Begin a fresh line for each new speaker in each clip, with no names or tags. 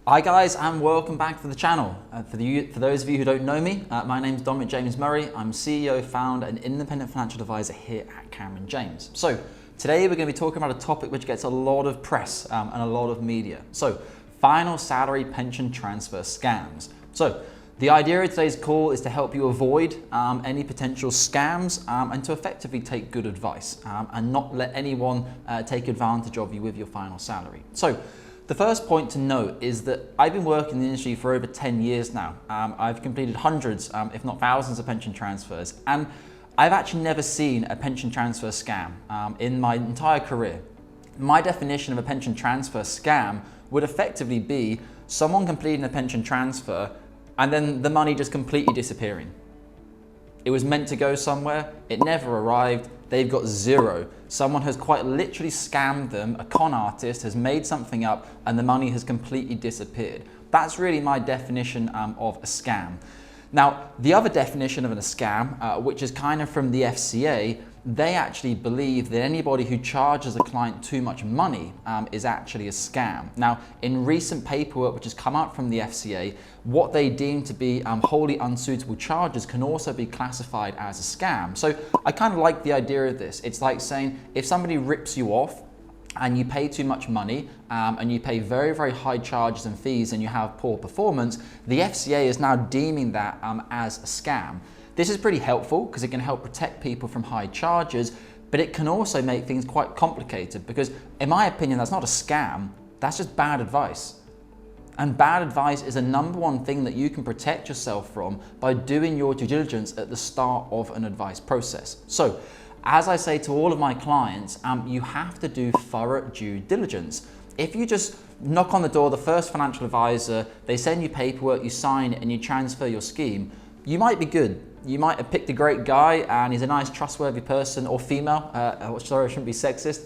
Hi guys, and welcome back to the channel. For those of you who don't know me, my name is Dominic James Murray. I'm CEO, founder and independent financial advisor here at Cameron James. So today we're going to be talking about a topic which gets a lot of press and a lot of media. So final salary pension transfer scams. So the idea of today's call is to help you avoid any potential scams and to effectively take good advice and not let anyone take advantage of you with your final salary. So the first point to note is that I've been working in the industry for over 10 years now. I've completed hundreds, if not thousands of pension transfers, and I've actually never seen a pension transfer scam in my entire career. My definition of a pension transfer scam would effectively be someone completing a pension transfer and then the money just completely disappearing. It was meant to go somewhere, it never arrived, they've got zero. Someone has quite literally scammed them, a con artist has made something up and the money has completely disappeared. That's really my definition of a scam. Now, the other definition of a scam, which is kind of from the FCA, they actually believe that anybody who charges a client too much money is actually a scam. Now, in recent paperwork which has come out from the FCA, what they deem to be wholly unsuitable charges can also be classified as a scam. So I kind of like the idea of this. It's like saying if somebody rips you off and you pay too much money and you pay very, very high charges and fees and you have poor performance, the FCA is now deeming that as a scam. This is pretty helpful because it can help protect people from high charges, but it can also make things quite complicated because in my opinion, that's not a scam, that's just bad advice. And bad advice is a #1 thing that you can protect yourself from by doing your due diligence at the start of an advice process. So, as I say to all of my clients, you have to do thorough due diligence. If you just knock on the door, the first financial advisor, they send you paperwork, you sign it and you transfer your scheme, you might be good. You might have picked a great guy and he's a nice, trustworthy person, or female, sorry, I shouldn't be sexist,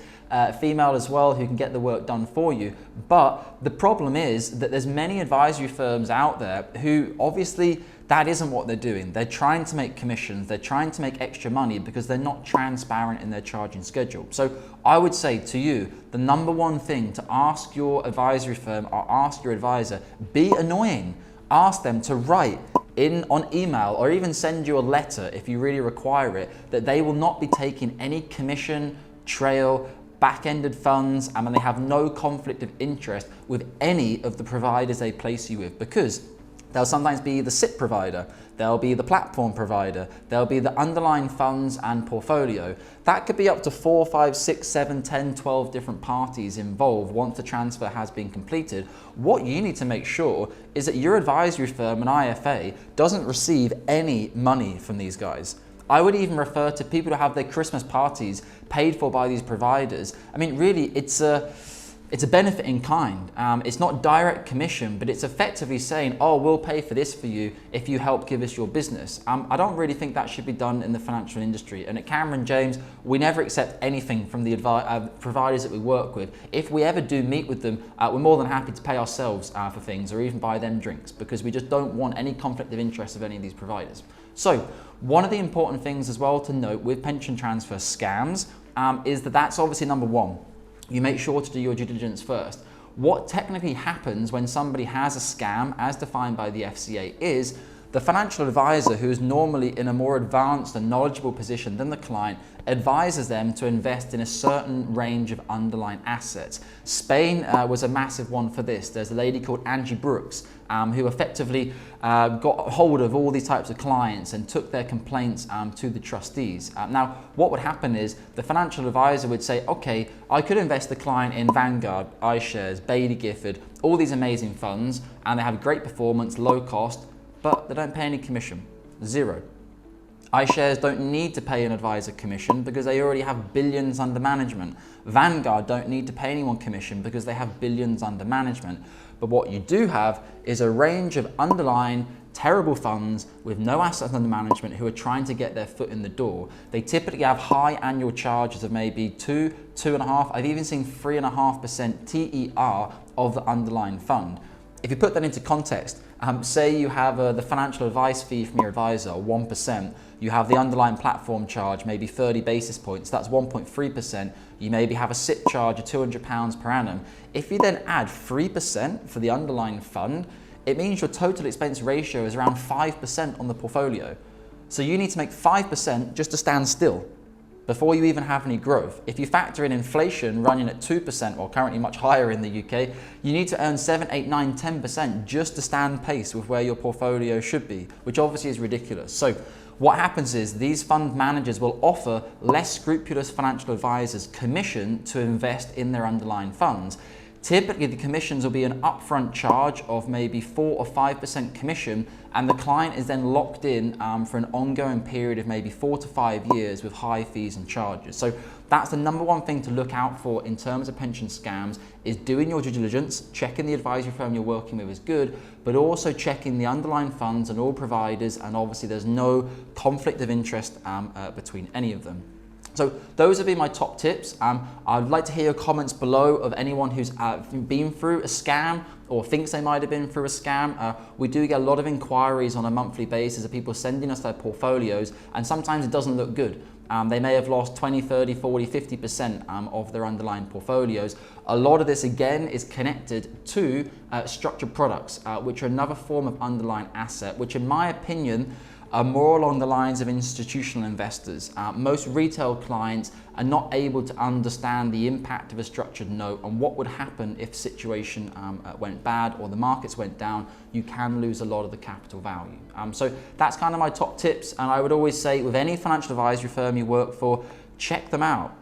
female as well, who can get the work done for you. But the problem is that there's many advisory firms out there who obviously that isn't what they're doing. They're trying to make commissions, they're trying to make extra money because they're not transparent in their charging schedule. So I would say to you, the #1 thing to ask your advisory firm or ask your advisor, be annoying. Ask them to write on email or even send you a letter if you really require it, that they will not be taking any commission, trail, back-ended funds, and they have no conflict of interest with any of the providers they place you with, because they'll sometimes be the SIP provider, they'll be the platform provider, they'll be the underlying funds and portfolio. That could be up to 4, 5, 6, 7, 10, 12 different parties involved once the transfer has been completed. What you need to make sure is that your advisory firm, an IFA, doesn't receive any money from these guys. I would even refer to people who have their Christmas parties paid for by these providers. I mean, really, it's a benefit in kind. It's not direct commission, but it's effectively saying, oh, we'll pay for this for you if you help give us your business. I don't really think that should be done in the financial industry. And at Cameron James, we never accept anything from the providers that we work with. If we ever do meet with them, we're more than happy to pay ourselves for things or even buy them drinks, because we just don't want any conflict of interest of any of these providers. So one of the important things as well to note with pension transfer scams is that that's obviously #1. You make sure to do your due diligence first. What technically happens when somebody has a scam, as defined by the FCA, is the financial advisor, who is normally in a more advanced and knowledgeable position than the client, advises them to invest in a certain range of underlying assets. Spain was a massive one for this. There's a lady called Angie Brooks who effectively got hold of all these types of clients and took their complaints to the trustees. Now, what would happen is the financial advisor would say, okay, I could invest the client in Vanguard, iShares, Bailey Gifford, all these amazing funds, and they have great performance, low cost, but they don't pay any commission, zero. iShares don't need to pay an advisor commission because they already have billions under management. Vanguard don't need to pay anyone commission because they have billions under management. But what you do have is a range of underlying terrible funds with no assets under management who are trying to get their foot in the door. They typically have high annual charges of maybe 2, 2.5, I've even seen 3.5% TER of the underlying fund. If you put that into context, Say you have the financial advice fee from your advisor, 1%. You have the underlying platform charge, maybe 30 basis points, that's 1.3%. You maybe have a SIP charge of £200 per annum. If you then add 3% for the underlying fund, it means your total expense ratio is around 5% on the portfolio. So you need to make 5% just to stand still before you even have any growth. If you factor in inflation running at 2%, or currently much higher in the UK, you need to earn 7, 8, 9, 10% just to stand pace with where your portfolio should be, which obviously is ridiculous. So what happens is these fund managers will offer less scrupulous financial advisors commission to invest in their underlying funds. Typically, the commissions will be an upfront charge of maybe 4 or 5% commission, and the client is then locked in for an ongoing period of maybe 4 to 5 years with high fees and charges. So that's the number one thing to look out for in terms of pension scams, is doing your due diligence, checking the advisory firm you're working with is good, but also checking the underlying funds and all providers, and obviously there's no conflict of interest between any of them. So those would be my top tips. I'd like to hear your comments below of anyone who's been through a scam or thinks they might have been through a scam. We do get a lot of inquiries on a monthly basis of people sending us their portfolios, and sometimes it doesn't look good. They may have lost 20, 30, 40, 50% of their underlying portfolios. A lot of this again is connected to structured products, which are another form of underlying asset, which in my opinion are more along the lines of institutional investors. Most retail clients are not able to understand the impact of a structured note and what would happen if the situation went bad or the markets went down. You can lose a lot of the capital value. So that's kind of my top tips, and I would always say with any financial advisory firm you work for, check them out.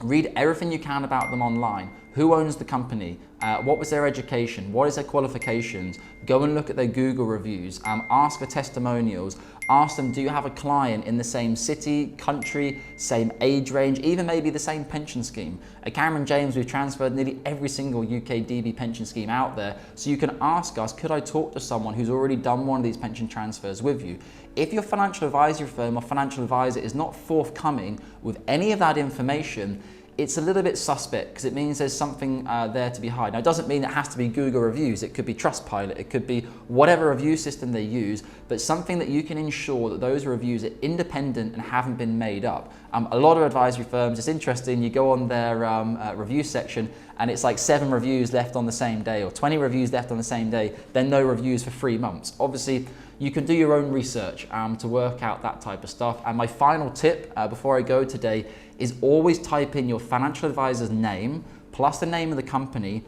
Read everything you can about them online. Who owns the company? What was their education? What is their qualifications? Go and look at their Google reviews. Ask for testimonials. Ask them, do you have a client in the same city, country, same age range, even maybe the same pension scheme? At Cameron James, we've transferred nearly every single UK DB pension scheme out there. So you can ask us, could I talk to someone who's already done one of these pension transfers with you? If your financial advisory firm or financial advisor is not forthcoming with any of that information, it's a little bit suspect, because it means there's something there to be hidden. Now, it doesn't mean it has to be Google reviews. It could be Trustpilot. It could be whatever review system they use, but something that you can ensure that those reviews are independent and haven't been made up. A lot of advisory firms, it's interesting, you go on their review section and it's like 7 reviews left on the same day or 20 reviews left on the same day, then no reviews for 3 months. Obviously, you can do your own research to work out that type of stuff. And my final tip before I go today is always type in your financial advisor's name plus the name of the company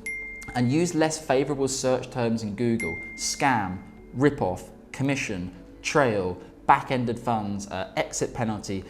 and use less favorable search terms in Google. Scam, rip-off, commission, trail, back-ended funds, exit penalty,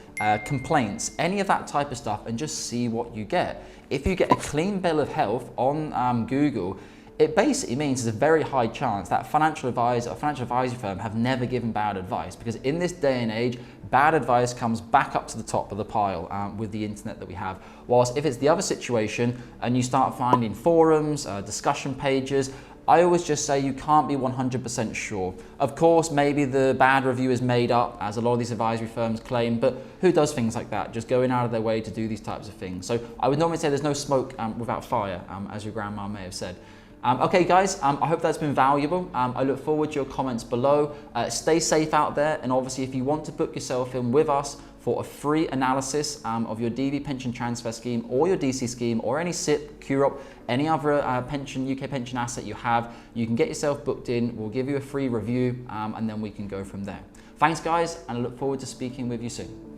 complaints, any of that type of stuff, and just see what you get. If you get a clean bill of health on Google, it basically means there's a very high chance that financial advisor or financial advisory firm have never given bad advice, because in this day and age, bad advice comes back up to the top of the pile with the internet that we have. Whilst if it's the other situation and you start finding forums, discussion pages, I always just say you can't be 100% sure. Of course, maybe the bad review is made up, as a lot of these advisory firms claim, but who does things like that? Just going out of their way to do these types of things. So I would normally say there's no smoke without fire, as your grandma may have said. Okay guys, I hope that's been valuable. I look forward to your comments below. Stay safe out there, and obviously if you want to book yourself in with us for a free analysis of your DB pension transfer scheme or your DC scheme or any SIP, QROP, any other UK pension asset you have, you can get yourself booked in. We'll give you a free review and then we can go from there. Thanks guys, and I look forward to speaking with you soon.